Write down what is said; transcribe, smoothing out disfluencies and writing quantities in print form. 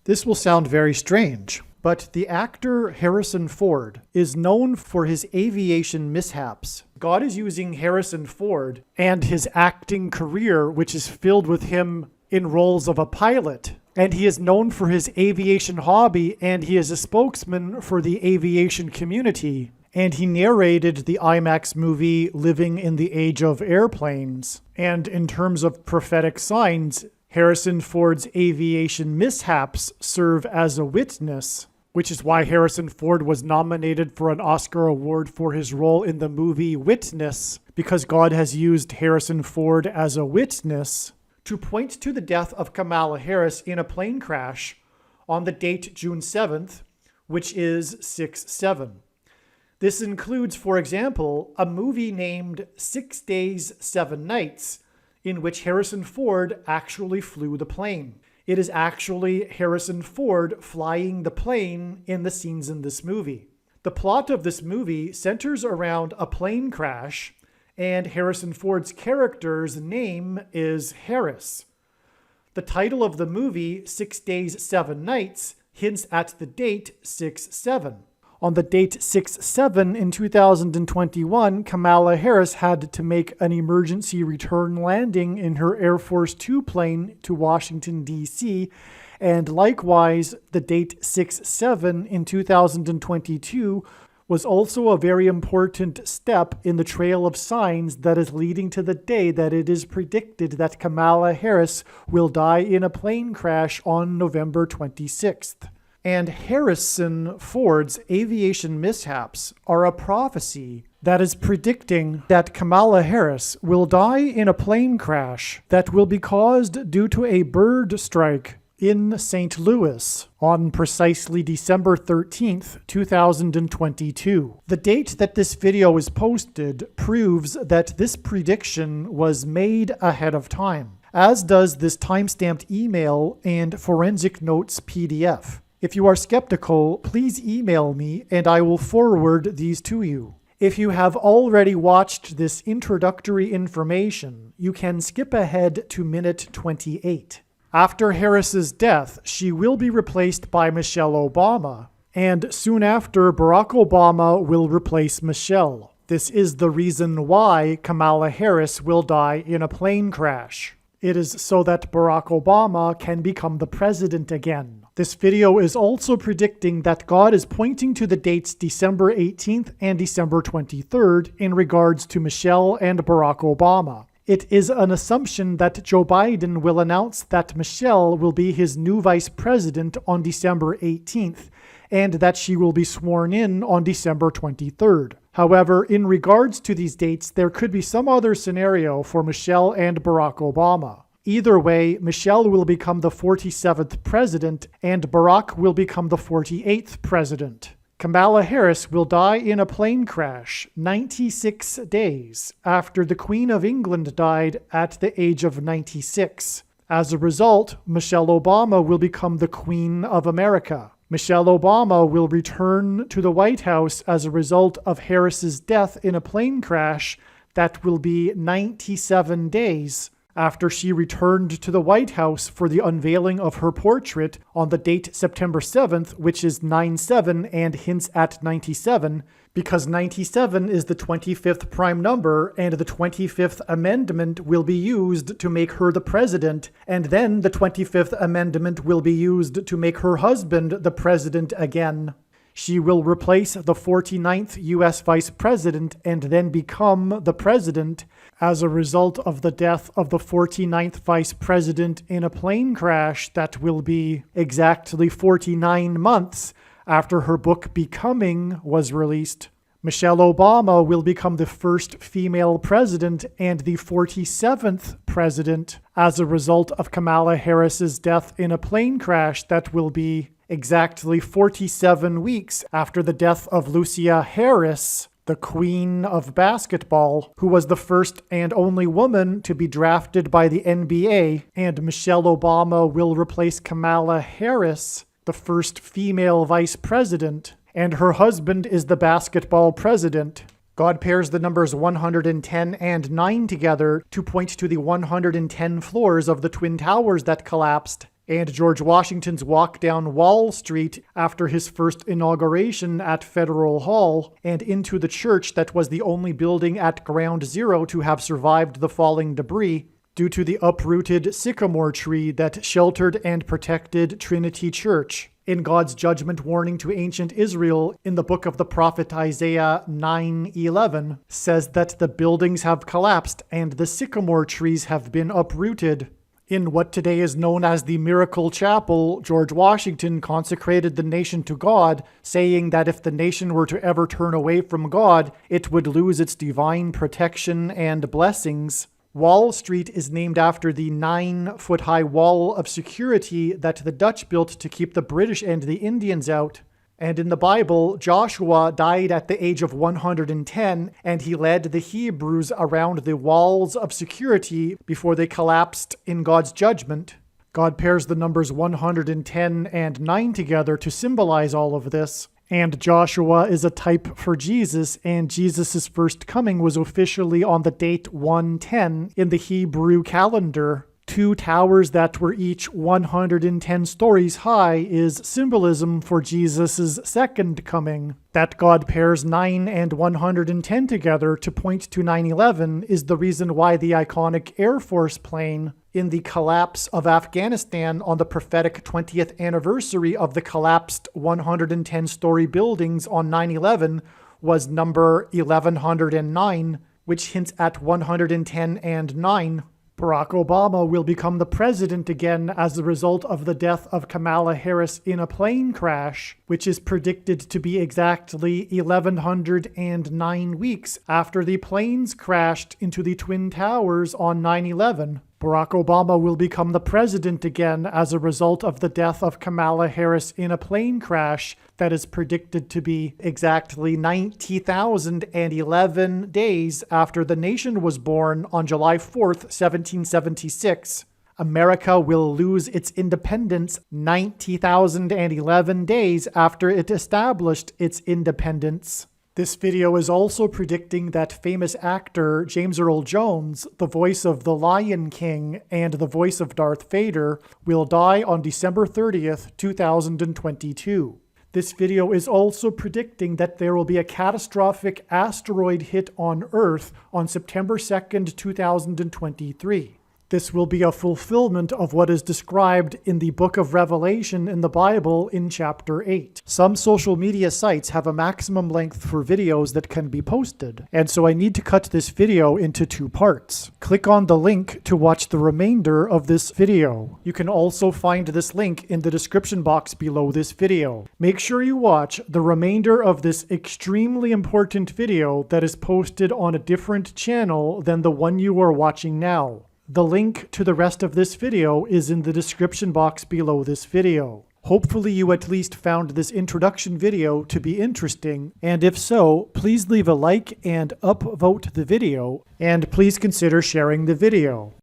This will sound very strange, but the actor Harrison Ford is known for his aviation mishaps. God is using Harrison Ford and his acting career, which is filled with him in roles of a pilot. And he is known for his aviation hobby, and he is a spokesman for the aviation community. And he narrated the IMAX movie Living in the Age of Airplanes. And in terms of prophetic signs, Harrison Ford's aviation mishaps serve as a witness, which is why Harrison Ford was nominated for an Oscar award for his role in the movie Witness, because God has used Harrison Ford as a witness to point to the death of Kamala Harris in a plane crash on the date June 7th, which is 6/7. This includes, for example, a movie named 6 Days, 7 Nights, in which Harrison Ford actually flew the plane. It is actually Harrison Ford flying the plane in the scenes in this movie. The plot of this movie centers around a plane crash, and Harrison Ford's character's name is Harris. The title of the movie, 6 Days, 7 Nights, hints at the date 6/7. On the date 6/7 in 2021, Kamala Harris had to make an emergency return landing in her Air Force Two plane to Washington, D.C., and likewise, the date 6/7 in 2022 was also a very important step in the trail of signs that is leading to the day that it is predicted that Kamala Harris will die in a plane crash on November 26th. And Harrison Ford's aviation mishaps are a prophecy that is predicting that Kamala Harris will die in a plane crash that will be caused due to a bird strike in St. Louis on precisely December 13th, 2022. The date that this video is posted proves that this prediction was made ahead of time, as does this timestamped email and forensic notes PDF. If you are skeptical, please email me and I will forward these to you. If you have already watched this introductory information, you can skip ahead to minute 28. After Harris's death, she will be replaced by Michelle Obama, and soon after, Barack Obama will replace Michelle. This is the reason why Kamala Harris will die in a plane crash. It is so that Barack Obama can become the president again. This video is also predicting that God is pointing to the dates December 18th and December 23rd in regards to Michelle and Barack Obama. It is an assumption that Joe Biden will announce that Michelle will be his new vice president on December 18th, and that she will be sworn in on December 23rd. However, in regards to these dates, there could be some other scenario for Michelle and Barack Obama. Either way, Michelle will become the 47th president, and Barack will become the 48th president. Kamala Harris will die in a plane crash 96 days after the Queen of England died at the age of 96. As a result, Michelle Obama will become the Queen of America. Michelle Obama will return to the White House as a result of Harris's death in a plane crash that will be 97 days after she returned to the White House for the unveiling of her portrait on the date September 7th, which is 9/7 and hints at 97, because 97 is the 25th prime number, and the 25th Amendment will be used to make her the president, and then the 25th Amendment will be used to make her husband the president again. She will replace the 49th U.S. Vice President and then become the President as a result of the death of the 49th Vice President in a plane crash that will be exactly 49 months after her book Becoming was released. Michelle Obama will become the first female president and the 47th president as a result of Kamala Harris's death in a plane crash that will be exactly 47 weeks after the death of Lucia Harris, the queen of basketball, who was the first and only woman to be drafted by the NBA, and Michelle Obama will replace Kamala Harris, the first female vice president, and her husband is the basketball president. God pairs the numbers 110 and 9 together to point to the 110 floors of the Twin Towers that collapsed, and George Washington's walk down Wall Street after his first inauguration at Federal Hall and into the church that was the only building at Ground Zero to have survived the falling debris due to the uprooted sycamore tree that sheltered and protected Trinity Church. In God's judgment warning to ancient Israel in the book of the prophet Isaiah 9:11 says that the buildings have collapsed and the sycamore trees have been uprooted. In what today is known as the Miracle Chapel, George Washington consecrated the nation to God, saying that if the nation were to ever turn away from God, it would lose its divine protection and blessings. Wall Street is named after the 9-foot-high wall of security that the Dutch built to keep the British and the Indians out. And in the Bible, Joshua died at the age of 110, and he led the Hebrews around the walls of security before they collapsed in God's judgment. God pairs the numbers 110 and 9 together to symbolize all of this. And Joshua is a type for Jesus, and Jesus' first coming was officially on the date 110 in the Hebrew calendar. 2 towers that were each 110 stories high is symbolism for Jesus' second coming. That God pairs 9 and 110 together to point to 9/11 is the reason why the iconic Air Force plane in the collapse of Afghanistan on the prophetic 20th anniversary of the collapsed 110-story buildings on 9/11 was number 1109, which hints at 110 and 9. Barack Obama will become the president again as a result of the death of Kamala Harris in a plane crash, which is predicted to be exactly 1,109 weeks after the planes crashed into the Twin Towers on 9/11. Barack Obama will become the president again as a result of the death of Kamala Harris in a plane crash that is predicted to be exactly 90,011 days after the nation was born on July 4th, 1776. America will lose its independence 90,011 days after it established its independence. This video is also predicting that famous actor James Earl Jones, the voice of the Lion King and the voice of Darth Vader, will die on December 30th, 2022. This video is also predicting that there will be a catastrophic asteroid hit on Earth on September 2nd, 2023. This will be a fulfillment of what is described in the book of Revelation in the Bible in chapter 8. Some social media sites have a maximum length for videos that can be posted, and so I need to cut this video into 2 parts. Click on the link to watch the remainder of this video. You can also find this link in the description box below this video. Make sure you watch the remainder of this extremely important video that is posted on a different channel than the one you are watching now. The link to the rest of this video is in the description box below this video. Hopefully you at least found this introduction video to be interesting, and if so, please leave a like and upvote the video, and please consider sharing the video.